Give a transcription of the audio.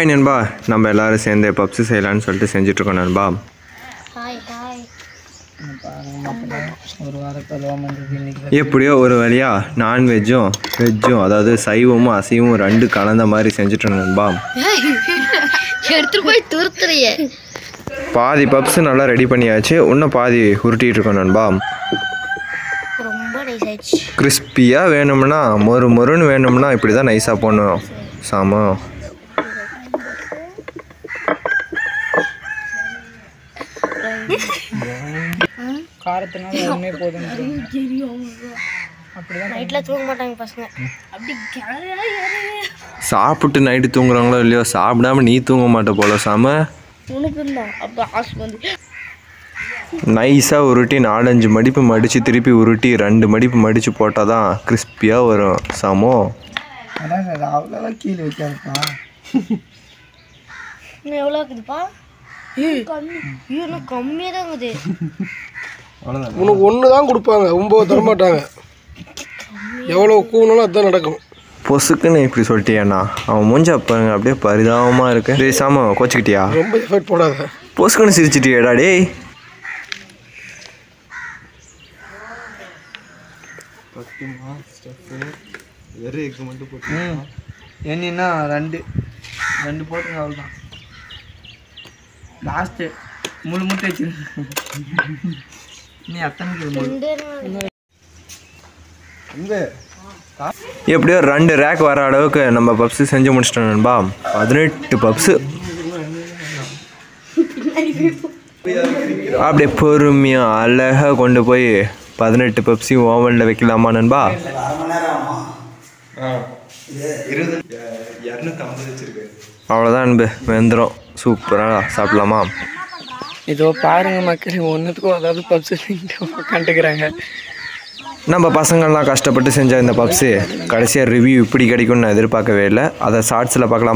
Hi நண்பா, நம்ம எல்லோரும் சேர்ந்து பப்ஸு செய்யலான்னு சொல்லிட்டு செஞ்சிட்ருக்கோம் நண்பா. எப்படியோ ஒரு வழியாக நான்வெஜ்ஜும் வெஜ்ஜும், அதாவது சைவமும் அசைவமும் ரெண்டு கலந்த மாதிரி செஞ்சுட்டோம் நண்பா. பாதி பப்ஸு நல்லா ரெடி பண்ணியாச்சு, இன்னும் பாதி உருட்டிகிட்டு இருக்கோம் நண்பா. கிறிஸ்பியாக வேணும்னா மொறுன்னு வேணும்னா இப்படி தான் நைஸாக போடணும் சாமோ. சாப்பிட்டு நைட்டு தூங்குறாங்களோ இல்லையோ, சாப்பிடாம நீ தூங்க மாட்ட போல சாம. நைஸாக உருட்டி 4-5 மடிப்பு மடித்து திருப்பி உருட்டி 2 மடிப்பு மடித்து போட்டால் தான் கிறிஸ்பியாக வரும் சாமோ. கீழே வைக்காதுப்பா. எவ்வளோ இருக்குதுப்பா? கம்மியாக தான் இருக்குது. உனக்கு ஒன்று தான் கொடுப்பாங்க, 9 தரமாட்டாங்க. எவ்வளோ கூணும்னா அதுதான் நடக்கும். பொசுக்குன்னு இப்படி சொல்லிட்டியாண்ணா, அவன் மூஞ்சா பாருங்க அப்படியே பரிதாபமாக இருக்கு. டேய் சாம, கோச்சிக்கிட்டியா? ரொம்ப எஃபர்ட் போடாத. பொசுக்குன்னு சிரிச்சிட்டியாடா டேய். என்னன்னா 2 போட்டுங்க, அவ்வளோதான். லாஸ்ட்டு முழு முட்டை வச்சு நீ அத்தனை எப்படியோ 2 ரேக் வர அளவுக்கு நம்ம பப்ஸு செஞ்சு முடிச்சிட்டோம் நண்பா. 18 பப்ஸு அப்படியே பொறுமையாக அழகாக கொண்டு போய் 18 பப்ஸையும் ஓவனில் வைக்கலாமா நண்பா? அவ்வளோதான் நண்பு, வெந்துடும். சூப்பராக சாப்பிடலாமா? இதோ பாருங்க மக்கள், ஒன்றுத்துக்கும் அதாவது பப்ஸு கண்டுக்கிறாங்க. நம்ம பசங்கள்லாம் கஷ்டப்பட்டு செஞ்ச இந்த பப்ஸு கடைசியாக ரிவ்யூ இப்படி கிடைக்கும்னு நான் எதிர்பார்க்கவே இல்லை. அதை ஷார்ட்ஸில் பார்க்கலாம்.